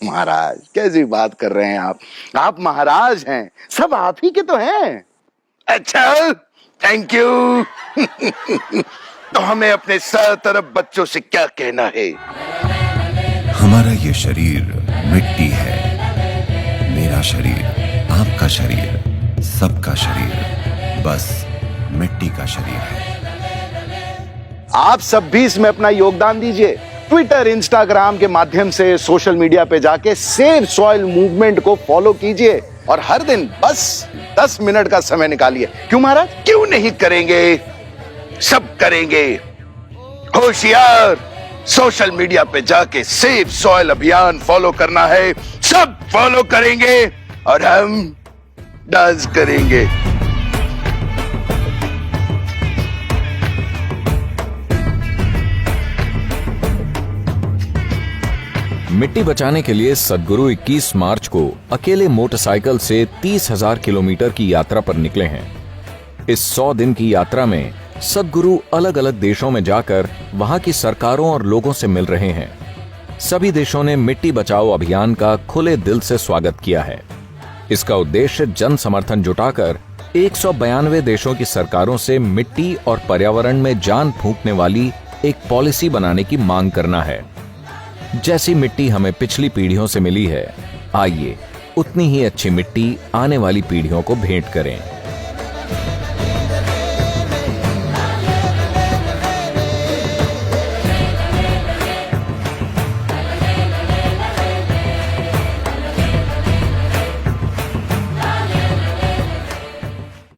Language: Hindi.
महाराज कैसी बात कर रहे हैं आप महाराज हैं, सब आप ही के तो हैं। अच्छा, थैंक यू। तो हमें अपने सरतरफ बच्चों से क्या कहना है? हमारा ये शरीर मिट्टी है, मेरा शरीर, आपका शरीर, सबका शरीर बस मिट्टी का शरीर है। आप सब भी इसमें अपना योगदान दीजिए। ट्विटर, इंस्टाग्राम के माध्यम से सोशल मीडिया पे जाके सेव सॉइल मूवमेंट को फॉलो कीजिए और हर दिन बस 10 मिनट का समय निकालिए। क्यों महाराज, क्यों नहीं करेंगे? सब करेंगे। होशियार, सोशल मीडिया पे जाके सेव सॉइल अभियान फॉलो करना है। सब फॉलो करेंगे और हम डांस करेंगे। मिट्टी बचाने के लिए सद्गुरु 21 मार्च को अकेले मोटरसाइकिल से 30,000 किलोमीटर की यात्रा पर निकले हैं। इस 100 दिन की यात्रा में सद्गुरु अलग अलग देशों में जाकर वहां की सरकारों और लोगों से मिल रहे हैं। सभी देशों ने मिट्टी बचाओ अभियान का खुले दिल से स्वागत किया है। इसका उद्देश्य जन समर्थन जुटाकर 192 देशों की सरकारों से मिट्टी और पर्यावरण में जान फूंकने वाली एक पॉलिसी बनाने की मांग करना है। जैसी मिट्टी हमें पिछली पीढ़ियों से मिली है, आइए उतनी ही अच्छी मिट्टी आने वाली पीढ़ियों को भेंट करें।